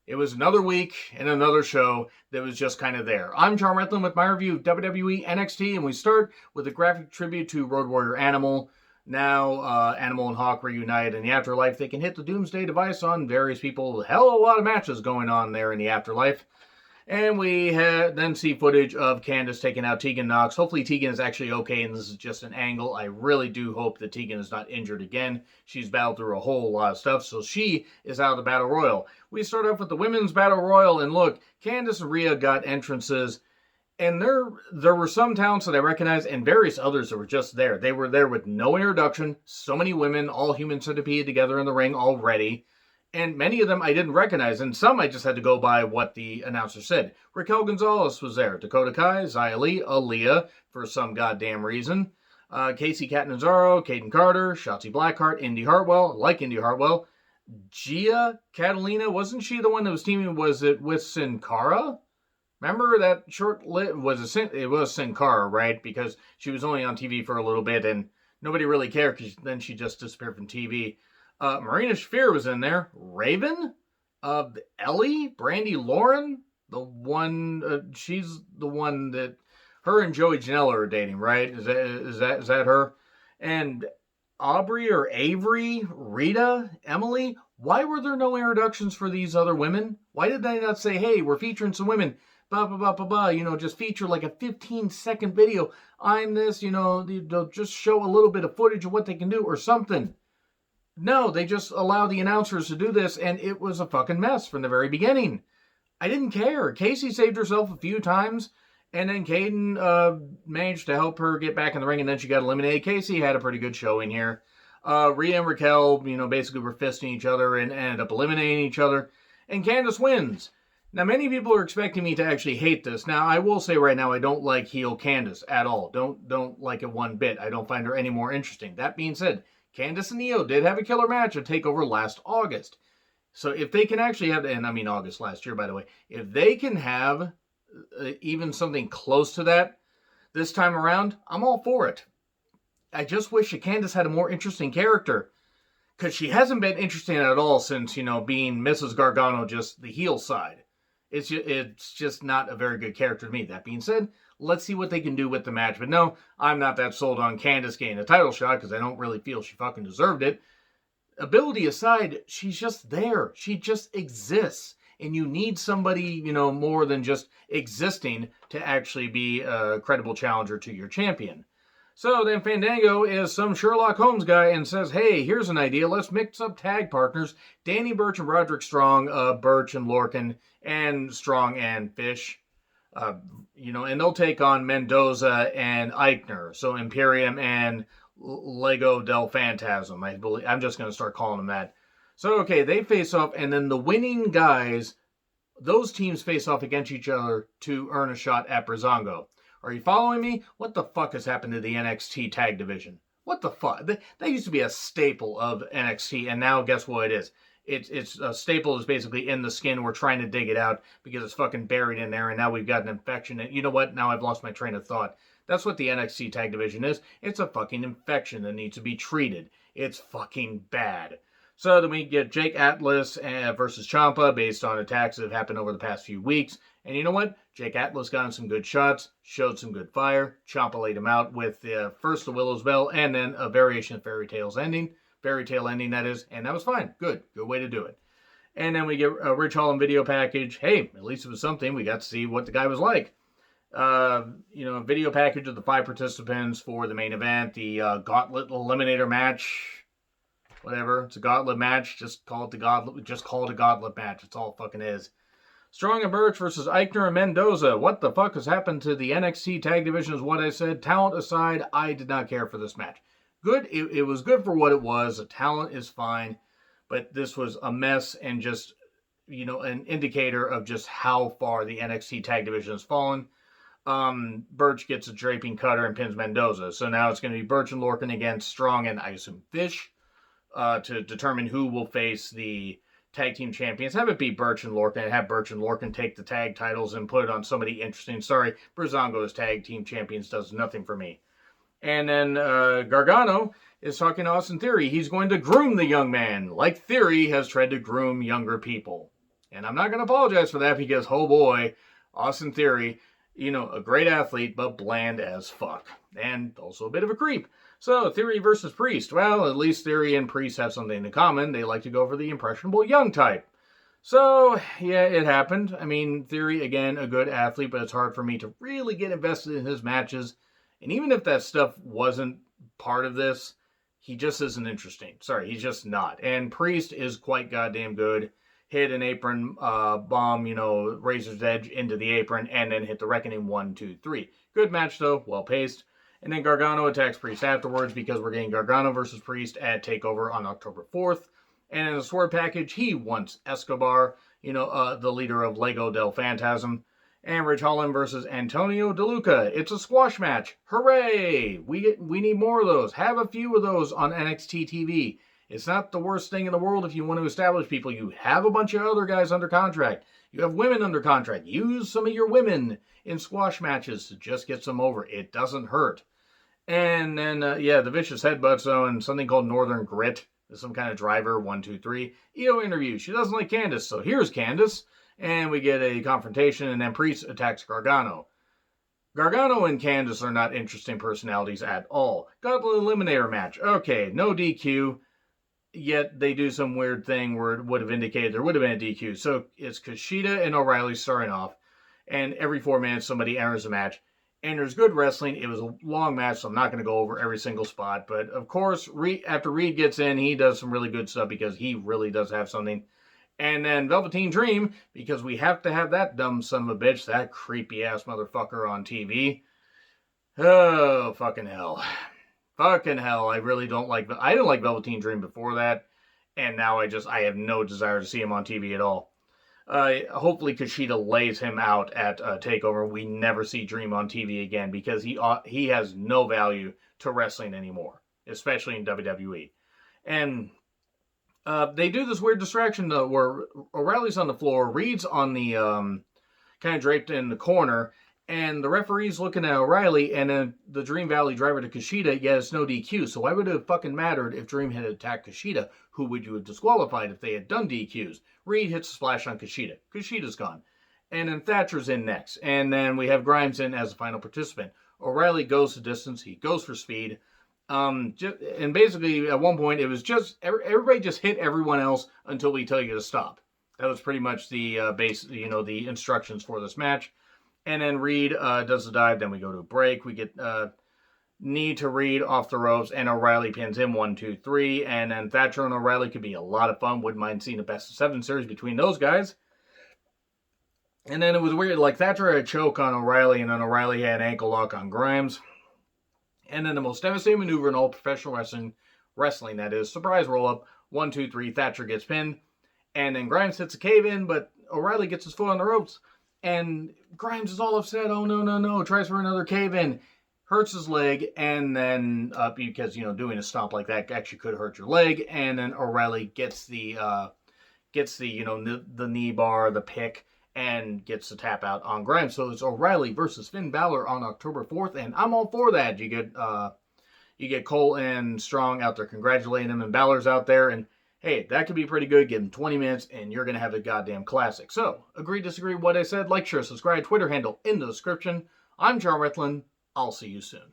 It was another week and another show that was just kind of there. I'm John Redland with my review of WWE NXT, and we start with a graphic tribute to Road Warrior Animal. Now, Animal and Hawk reunite in the afterlife. They can hit the Doomsday device on various people. Hell of a lot of matches going on there in the afterlife. And we then see footage of Candice taking out Tegan Nox. Hopefully Tegan is actually okay and this is just an angle. I really do hope that Tegan is not injured again. She's battled through a whole lot of stuff, so she is out of the Battle Royal. We start off with the Women's Battle Royal, and look, Candice and Rhea got entrances, and there were some talents that I recognized and various others that were just there. They were there with no introduction. So many women, all human centipede together in the ring already. And many of them I didn't recognize, and some I just had to go by what the announcer said. Raquel Gonzalez was there, Dakota Kai, Xia Li, Aaliyah, for some goddamn reason. Casey Catanzaro, Caden Carter, Shotzi Blackheart, Indy Hartwell, like Indy Hartwell. Gia Catalina, wasn't she the one that was teaming, was it with Sin Cara? Remember that it was Sin Cara, right? Because she was only on TV for a little bit, and nobody really cared, because then she just disappeared from TV. Marina Shafir was in there. Raven, Ellie, Brandy Lauren, the one, she's the one that her and Joey Janela are dating, right? Is that her? And Aubrey or Avery, Rita, Emily. Why were there no introductions for these other women? Why did they not say, hey, we're featuring some women? Blah, blah, blah, blah, blah. Just feature like a 15-second video. I'm this, they'll just show a little bit of footage of what they can do or something. No, they just allow the announcers to do this, and it was a fucking mess from the very beginning. I didn't care. Casey saved herself a few times, and then Caden managed to help her get back in the ring, and then she got eliminated. Casey had a pretty good showing here. Rhea and Raquel, basically were fisting each other and ended up eliminating each other, and Candice wins. Now, many people are expecting me to actually hate this. Now, I will say right now, I don't like heel Candice at all. Don't like it one bit. I don't find her any more interesting. That being said, Candice and Io did have a killer match at TakeOver last August. So if they can actually have, and I mean August last year, by the way, if they can have even something close to that this time around, I'm all for it. I just wish that Candice had a more interesting character, because she hasn't been interesting at all since, being Mrs. Gargano, just the heel side. It's just not a very good character to me. That being said, let's see what they can do with the match. But no, I'm not that sold on Candice getting a title shot, because I don't really feel she fucking deserved it. Ability aside, she's just there. She just exists. And you need somebody, more than just existing to actually be a credible challenger to your champion. So then Fandango is some Sherlock Holmes guy and says, hey, here's an idea. Let's mix up tag partners. Danny Burch and Roderick Strong, Burch and Lorcan, and Strong and Fish. And they'll take on Mendoza and Eichner. So Imperium and Lego del Phantasm. I'm just going to start calling them that. So, okay, they face off, and then the winning guys, those teams face off against each other to earn a shot at Breezango. Are you following me? What the fuck has happened to the NXT tag division? What the fuck? That used to be a staple of NXT, and now guess what it is? It's a staple is basically in the skin. We're trying to dig it out because it's fucking buried in there, and now we've got an infection. And you know what? Now I've lost my train of thought. That's what the NXT tag division is. It's a fucking infection that needs to be treated. It's fucking bad. So then we get Jake Atlas versus Ciampa based on attacks that have happened over the past few weeks. And you know what? Jake Atlas got some good shots, showed some good fire. Ciampa laid him out with first the Willow's Bell and then a variation of Fairy Tale ending, that is. And that was fine. Good way to do it. And then we get a Rich Holland video package. Hey, at least it was something. We got to see what the guy was like. A video package of the 5 participants for the main event, the Gauntlet Eliminator match. Whatever, it's a gauntlet match. Just call it a gauntlet match. It's all it fucking is. Strong and Burch versus Eichner and Mendoza. What the fuck has happened to the NXT tag division is what I said. Talent aside, I did not care for this match. Good, it was good for what it was. The talent is fine. But this was a mess and just, an indicator of just how far the NXT tag division has fallen. Burch gets a draping cutter and pins Mendoza. So now it's going to be Burch and Lorcan against Strong and I assume Fish. To determine who will face the tag team champions. Have it be Burch and Lorcan, and have Burch and Lorcan take the tag titles and put it on somebody interesting. Sorry, Breezango as tag team champions does nothing for me. And then Gargano is talking to Austin Theory. He's going to groom the young man, like Theory has tried to groom younger people. And I'm not going to apologize for that because, oh boy, Austin Theory, a great athlete, but bland as fuck. And also a bit of a creep. So, Theory versus Priest. Well, at least Theory and Priest have something in common. They like to go for the impressionable young type. So, yeah, it happened. I mean, Theory, again, a good athlete, but it's hard for me to really get invested in his matches. And even if that stuff wasn't part of this, he just isn't interesting. Sorry, he's just not. And Priest is quite goddamn good. Hit an apron bomb, razor's edge into the apron, and then hit the Reckoning 1, 2, 3. Good match, though. Well-paced. And then Gargano attacks Priest afterwards because we're getting Gargano versus Priest at TakeOver on October 4th. And in a sword package, he wants Escobar, the leader of Lego del Phantasm. And Ridge Holland versus Antonio DeLuca. It's a squash match. Hooray! We need more of those. Have a few of those on NXT TV. It's not the worst thing in the world if you want to establish people. You have a bunch of other guys under contract. You have women under contract. Use some of your women in squash matches to just get some over. It doesn't hurt. And then, the Vicious Headbutt Zone, something called Northern Grit. Some kind of driver, 1, 2, 3. EO interview. She doesn't like Candice, so here's Candice. And we get a confrontation, and then Priest attacks Gargano. Gargano and Candice are not interesting personalities at all. Gauntlet Eliminator match. Okay, no DQ. Yet they do some weird thing where it would have indicated there would have been a DQ. So it's Kushida and O'Reilly starting off. And every 4 minutes somebody enters the match. And there's good wrestling. It was a long match, so I'm not going to go over every single spot. But, of course, after Reed gets in, he does some really good stuff because he really does have something. And then Velveteen Dream, because we have to have that dumb son of a bitch, that creepy-ass motherfucker on TV. Oh, fucking hell. Fucking hell, I really don't like... I didn't like Velveteen Dream before that, and now I have no desire to see him on TV at all. Hopefully Kushida lays him out at TakeOver. We never see Dream on TV again because he has no value to wrestling anymore, especially in WWE. And they do this weird distraction though, where O'Reilly's on the floor, Reed's on the kind of draped in the corner, and the referee's looking at O'Reilly, and then the Dream Valley driver to Kushida, it's no DQ. So why would it have fucking mattered if Dream had attacked Kushida? Who would you have disqualified if they had done DQs? Reed hits a splash on Kushida. Kushida's gone. And then Thatcher's in next. And then we have Grimes in as the final participant. O'Reilly goes the distance. He goes for speed. And basically, at one point, it was just, everybody just hit everyone else until we tell you to stop. That was pretty much the the instructions for this match. And then Reed does the dive. Then we go to a break. We get knee to Reed off the ropes. And O'Reilly pins him 1, 2, 3. And then Thatcher and O'Reilly could be a lot of fun. Wouldn't mind seeing a best of 7 series between those guys. And then it was weird. Like Thatcher had a choke on O'Reilly. And then O'Reilly had an ankle lock on Grimes. And then the most devastating maneuver in all professional wrestling, that is, surprise roll-up. 1, 2, 3. Thatcher gets pinned. And then Grimes hits a cave-in. But O'Reilly gets his foot on the ropes. And Grimes is all upset. Oh, no. Tries for another cave-in. Hurts his leg. And then, because, doing a stomp like that actually could hurt your leg. And then O'Reilly gets the knee bar, the pick, and gets the tap out on Grimes. So it's O'Reilly versus Finn Balor on October 4th. And I'm all for that. You get Cole and Strong out there congratulating him. And Balor's out there. And hey, that could be pretty good. Give him 20 minutes, and you're going to have a goddamn classic. So, agree, disagree with what I said? Like, share, subscribe, Twitter handle in the description. I'm John Retlin. I'll see you soon.